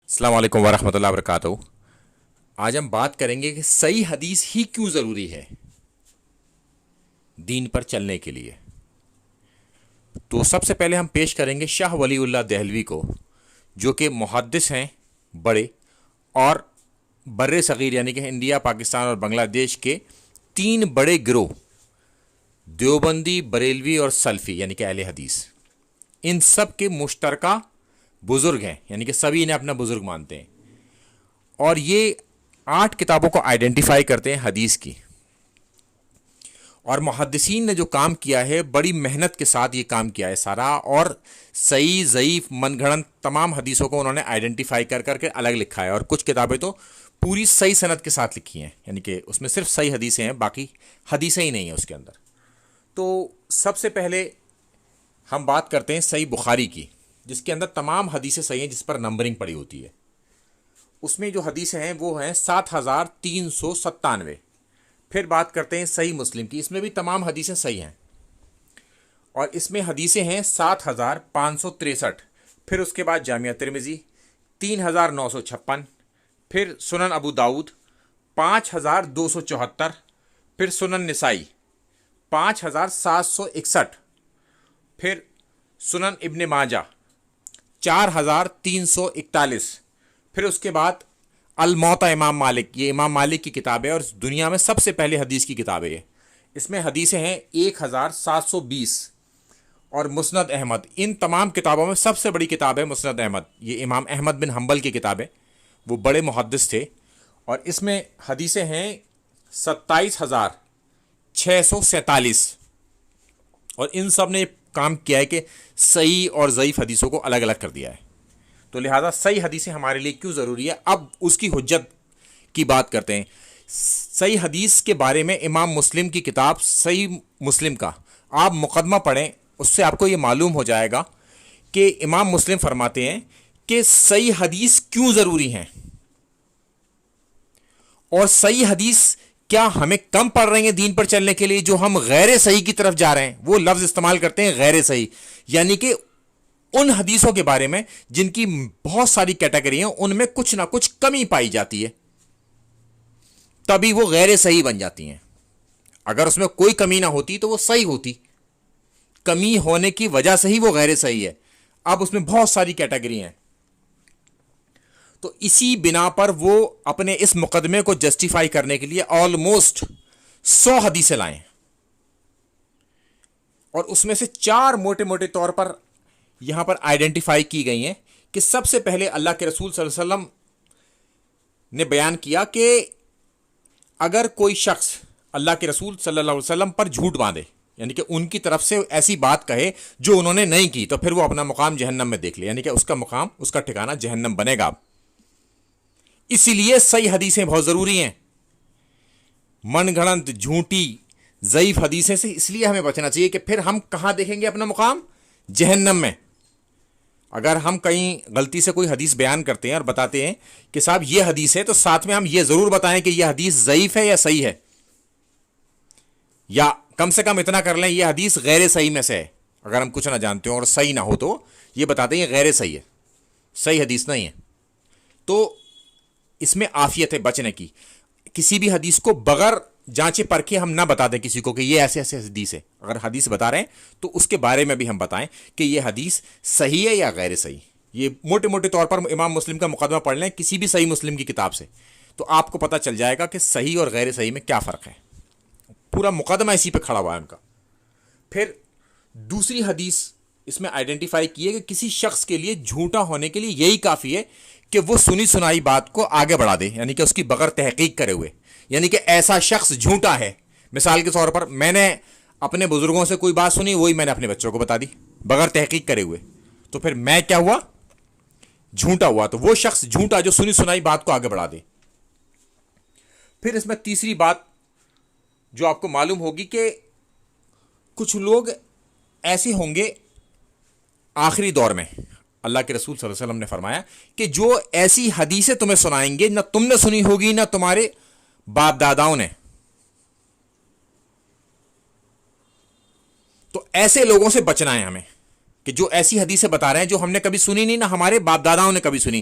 السلام علیکم ورحمۃ اللہ وبرکاتہ۔ آج ہم بات کریں گے کہ صحیح حدیث ہی کیوں ضروری ہے دین پر چلنے کے لیے۔ تو سب سے پہلے ہم پیش کریں گے شاہ ولی اللہ دہلوی کو، جو کہ محدث ہیں بڑے، اور بر صغیر یعنی کہ انڈیا، پاکستان اور بنگلہ دیش کے تین بڑے گروہ دیوبندی، بریلوی اور سلفی یعنی کہ اہل حدیث، ان سب کے مشترکہ بزرگ ہیں، یعنی کہ سبھی انہیں اپنا بزرگ مانتے ہیں، اور یہ 8 کتابوں کو آئیڈینٹیفائی کرتے ہیں حدیث کی۔ اور محدثین نے جو کام کیا ہے بڑی محنت کے ساتھ یہ کام کیا ہے سارا، اور صحیح ضعیف من گھڑت تمام حدیثوں کو انہوں نے آئیڈینٹیفائی کر کر کے الگ لکھا ہے، اور کچھ کتابیں تو پوری صحیح سند کے ساتھ لکھی ہیں، یعنی کہ اس میں صرف صحیح حدیثیں ہیں، باقی حدیثیں ہی نہیں ہیں اس کے اندر۔ تو سب سے پہلے ہم بات کرتے ہیں صحیح بخاری کی، جس کے اندر تمام حدیثیں صحیح ہیں، جس پر نمبرنگ پڑی ہوتی ہے۔ اس میں جو حدیثیں ہیں وہ ہیں 7397۔ پھر بات کرتے ہیں صحیح مسلم کی، اس میں بھی تمام حدیثیں صحیح ہیں، اور اس میں حدیثیں ہیں 7563۔ پھر اس کے بعد جامعہ ترمذی 3956، پھر سنن ابو داؤد 5274، پھر سنن نسائی 5761، پھر سنن ابن ماجہ 4341، پھر اس کے بعد الموطا امام مالک، یہ امام مالک کی کتاب ہے اور دنیا میں سب سے پہلے حدیث کی کتاب ہے یہ۔ اس میں حدیثیں ہیں 1720، اور مسند احمد، ان تمام کتابوں میں سب سے بڑی کتاب ہے مسند احمد، یہ امام احمد بن حنبل کی کتاب ہے، وہ بڑے محدث تھے، اور اس میں حدیثیں ہیں 27647، اور ان سب نے کام کیا ہے کہ صحیح اور ضعیف حدیثوں کو الگ الگ کر دیا ہے۔ تو لہٰذا صحیح حدیثیں ہمارے لیے کیوں ضروری ہے، اب اس کی حجت کی بات کرتے ہیں۔ صحیح حدیث کے بارے میں امام مسلم کی کتاب صحیح مسلم کا آپ مقدمہ پڑھیں، اس سے آپ کو یہ معلوم ہو جائے گا کہ امام مسلم فرماتے ہیں کہ صحیح حدیث کیوں ضروری ہیں، اور صحیح حدیث کیا ہمیں کم پڑ رہی ہیں دین پر چلنے کے لیے، جو ہم غیر صحیح کی طرف جا رہے ہیں۔ وہ لفظ استعمال کرتے ہیں غیر صحیح، یعنی کہ ان حدیثوں کے بارے میں جن کی بہت ساری کیٹیگری ہیں، ان میں کچھ نہ کچھ کمی پائی جاتی ہے، تبھی وہ غیر صحیح بن جاتی ہیں۔ اگر اس میں کوئی کمی نہ ہوتی تو وہ صحیح ہوتی، کمی ہونے کی وجہ سے ہی وہ غیر صحیح ہے۔ اب اس میں بہت ساری کیٹیگری ہیں، تو اسی بنا پر وہ اپنے اس مقدمے کو جسٹیفائی کرنے کے لیے آلموسٹ 100 حدیثیں لائیں، اور اس میں سے 4 موٹے موٹے طور پر یہاں پر آئیڈینٹیفائی کی گئی ہیں کہ سب سے پہلے اللہ کے رسول صلی اللہ علیہ وسلم نے بیان کیا کہ اگر کوئی شخص اللہ کے رسول صلی اللہ علیہ وسلم پر جھوٹ باندھے، یعنی کہ ان کی طرف سے ایسی بات کہے جو انہوں نے نہیں کی، تو پھر وہ اپنا مقام جہنم میں دیکھ لے، یعنی کہ اس کا مقام، اس کا ٹھکانہ جہنم بنے گا۔ اسی لیے صحیح حدیثیں بہت ضروری ہیں، من گھڑت جھوٹی ضعیف حدیثیں سے اس لیے ہمیں بچنا چاہیے کہ پھر ہم کہاں دیکھیں گے اپنا مقام؟ جہنم میں۔ اگر ہم کہیں غلطی سے کوئی حدیث بیان کرتے ہیں اور بتاتے ہیں کہ صاحب یہ حدیث ہے، تو ساتھ میں ہم یہ ضرور بتائیں کہ یہ حدیث ضعیف ہے یا صحیح ہے، یا کم سے کم اتنا کر لیں یہ حدیث غیر صحیح میں سے ہے۔ اگر ہم کچھ نہ جانتے ہوں اور صحیح نہ ہو تو یہ بتاتے ہیں یہ غیر صحیح ہے، صحیح حدیث نہیں ہے۔ تو اس میں عافیت ہے بچنے کی، کسی بھی حدیث کو بغیر جانچے پرکھے ہم نہ بتا دیں کسی کو کہ یہ ایسے ایسے حدیث ہے۔ اگر حدیث بتا رہے ہیں تو اس کے بارے میں بھی ہم بتائیں کہ یہ حدیث صحیح ہے یا غیر صحیح۔ یہ موٹے موٹے طور پر امام مسلم کا مقدمہ پڑھ لیں کسی بھی صحیح مسلم کی کتاب سے، تو آپ کو پتہ چل جائے گا کہ صحیح اور غیر صحیح میں کیا فرق ہے۔ پورا مقدمہ اسی پہ کھڑا ہوا ہے ان کا۔ پھر دوسری حدیث اس میں آئیڈینٹیفائی کی ہے کہ کسی شخص کے لیے جھوٹا ہونے کے لیے یہی کافی ہے کہ وہ سنی سنائی بات کو آگے بڑھا دے، یعنی کہ اس کی بغیر تحقیق کرے ہوئے، یعنی کہ ایسا شخص جھوٹا ہے۔ مثال کے طور پر میں نے اپنے بزرگوں سے کوئی بات سنی، وہی میں نے اپنے بچوں کو بتا دی بغیر تحقیق کرے ہوئے، تو پھر میں کیا ہوا؟ جھوٹا ہوا۔ تو وہ شخص جھوٹا جو سنی سنائی بات کو آگے بڑھا دے۔ پھر اس میں تیسری بات جو آپ کو معلوم ہوگی کہ کچھ لوگ ایسے ہوں گے آخری دور میں، اللہ کے رسول صلی اللہ علیہ وسلم نے فرمایا کہ جو ایسی حدیثیں تمہیں سنائیں گے نہ تم نے سنی ہوگی نہ تمہارے باپ داداؤں نے، تو ایسے لوگوں سے بچنا ہے ہمیں کہ جو ایسی حدیثیں بتا رہے ہیں جو ہم نے کبھی سنی نہیں، نہ ہمارے باپ داداؤں نے کبھی سنی،